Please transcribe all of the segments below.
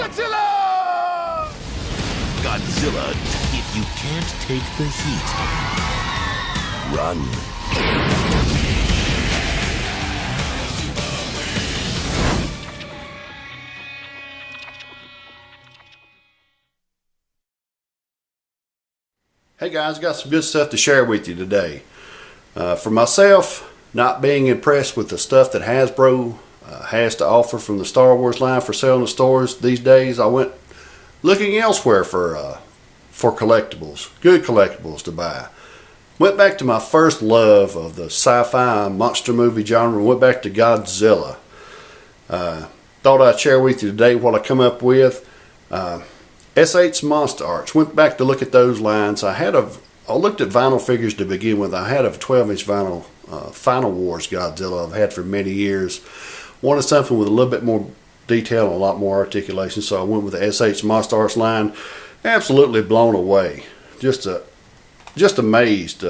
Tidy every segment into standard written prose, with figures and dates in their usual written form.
Godzilla! Godzilla, if you can't take the heat, run. Hey guys, got some good stuff to share with you today. For myself, not being impressed with the stuff that Hasbro has to offer from the Star Wars line for sale in the stores these days, I went looking elsewhere for collectibles, good collectibles to buy. Went back to my first love of the sci-fi monster movie genre, went back to Godzilla. Thought I'd share with you today what I come up with. SH Monster Arts. Went back to look at those lines. I looked at vinyl figures to begin with. I had a 12-inch vinyl Final Wars Godzilla I've had for many years. Wanted something with a little bit more detail and a lot more articulation, so I went with the SH Monster Arts line. Absolutely blown away. Just amazed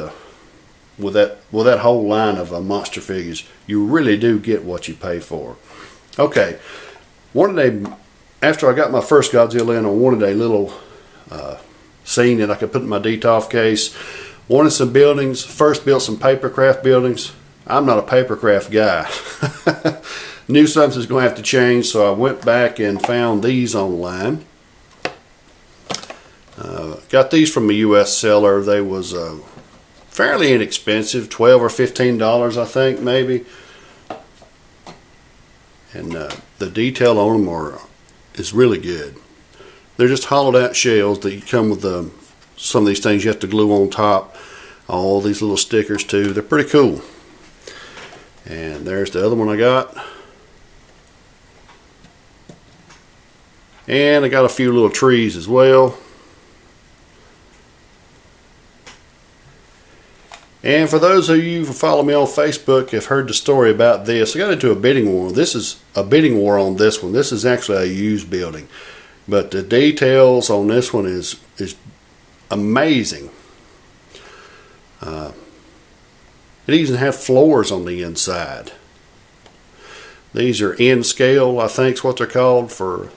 with that whole line of monster figures. You really do get what you pay for. Okay, after I got my first Godzilla in, I wanted a little scene that I could put in my DTOF case. Wanted some buildings. First built some papercraft buildings. I'm not a papercraft guy. Knew something's going to have to change, so I went back and found these online. Got these from a U.S. seller. They was fairly inexpensive, $12 or $15, I think, maybe. And the detail on them is really good. They're just hollowed out shells that come with some of these things you have to glue on top. All these little stickers too. They're pretty cool. And there's the other one I got. And I got a few little trees as well. And for those of you who follow me on Facebook have heard the story about this. I got into a bidding war. This is a bidding war on this one. This is actually a used building. But the details on this one is amazing. It even have floors on the inside. These are in scale, I think is what they're called for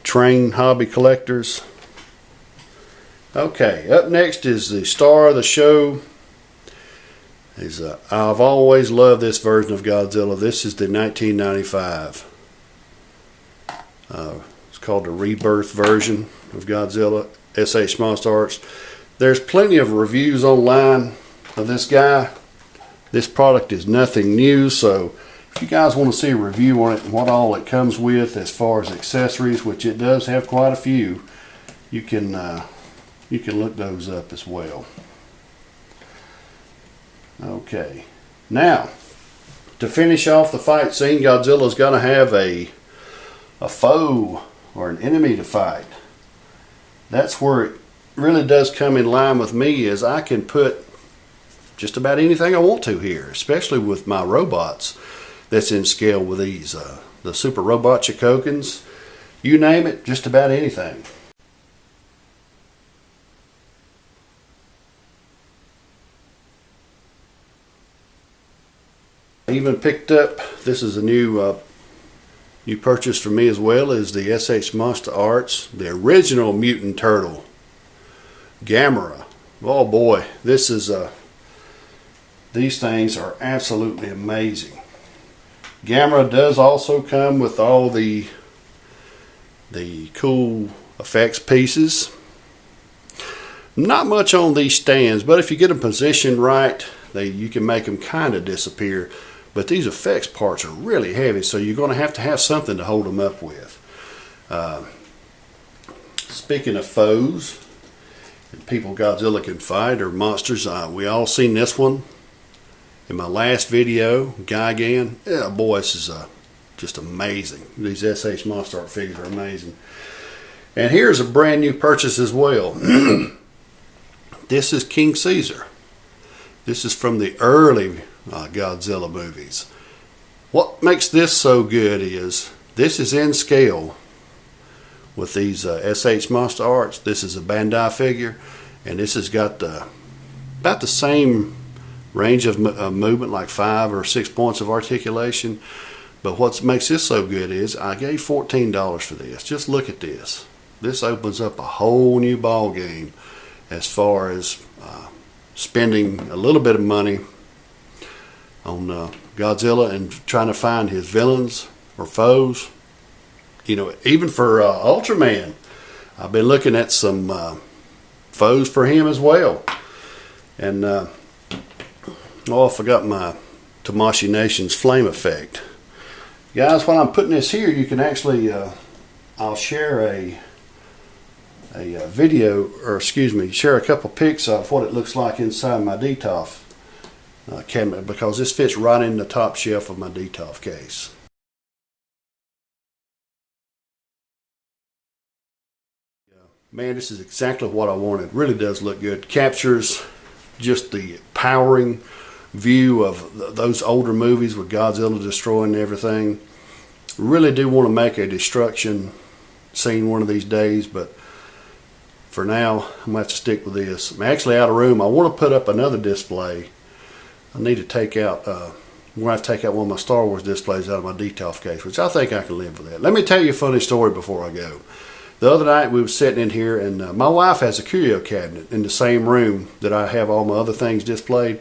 train hobby collectors. Okay, up next is the star of the show. I've always loved this version of Godzilla. This is the 1995. It's called the Rebirth version of Godzilla, SH Monster Arts. There's plenty of reviews online of this guy. This product is nothing new, so if you guys want to see a review on it and what all it comes with as far as accessories, which it does have quite a few, you can look those up as well. Okay, now to finish off the fight scene, Godzilla's going to have a foe or an enemy to fight. That's where it really does come in line with me, is I can put just about anything I want to here, especially with my robots that's in scale with these. The Super Robot Chikokins, you name it, just about anything. I even picked up, this is a new purchase for me as well, is the SH Monster Arts, the original Mutant Turtle, Gamera. Oh boy, this is these things are absolutely amazing. Gamera does also come with all the cool effects pieces. Not much on these stands, but if you get them positioned right, you can make them kind of disappear. But these effects parts are really heavy, so you're going to have something to hold them up with. Speaking of foes and people Godzilla can fight, or monsters, we all seen this one in my last video, Gigan. Yeah, boy, this is just amazing. These SH Monster Art figures are amazing. And here's a brand new purchase as well. This is King Caesar. This is from the early Godzilla movies. What makes this so good is this is in scale with these SH Monster Arts. This is a Bandai figure, and this has got about the same range of movement, like 5 or 6 points of articulation. But what makes this so good is I gave $14 for this. Just look at this. This opens up a whole new ball game as far as spending a little bit of money on Godzilla and trying to find his villains or foes. You know, even for Ultraman, I've been looking at some foes for him as well. And I forgot my Tamashii Nation's flame effect. Guys, while I'm putting this here, you can actually, I'll share a video, or excuse me, share a couple pics of what it looks like inside my Detolf cabinet, because this fits right in the top shelf of my Detolf case. Man, this is exactly what I wanted. It really does look good. Captures just the powering view of those older movies with Godzilla destroying everything. Really do want to make a destruction scene one of these days, but for now I'm going to have to stick with this. I'm actually out of room. I want to put up another display. I need to take out I'm going to have to take out one of my Star Wars displays out of my Detolf case, which I think I can live with that. Let me tell you a funny story before I go. The other night we were sitting in here, and my wife has a curio cabinet in the same room that I have all my other things displayed.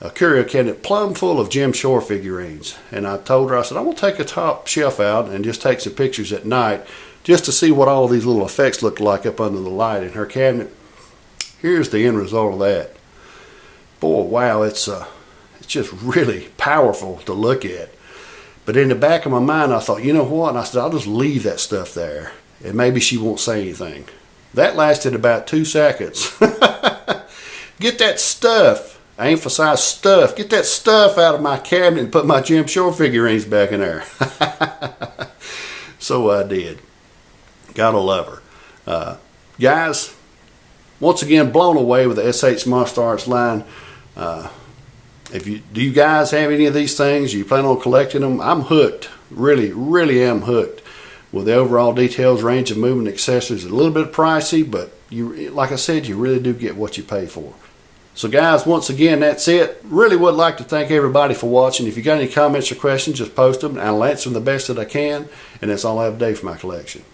A curio cabinet plumb full of Jim Shore figurines. And I told her, I said, I'm going to take a top shelf out and just take some pictures at night just to see what all these little effects look like up under the light in her cabinet. Here's the end result of that. Boy, wow, it's just really powerful to look at. But in the back of my mind, I thought, you know what? And I said, I'll just leave that stuff there, and maybe she won't say anything. That lasted about 2 seconds. Get that stuff. I emphasize stuff. Get that stuff out of my cabinet and put my Jim Shore figurines back in there. So I did. Gotta love her. Guys, once again, blown away with the SH Monster Arts line. Do you guys have any of these things? You plan on collecting them? I'm hooked. Really, really am hooked with the overall details, range of movement, accessories. A little bit pricey, but you, like I said, you really do get what you pay for. So guys, once again, that's it. Really would like to thank everybody for watching. If you got any comments or questions, just post them and I'll answer them the best that I can. And that's all I have today for my collection.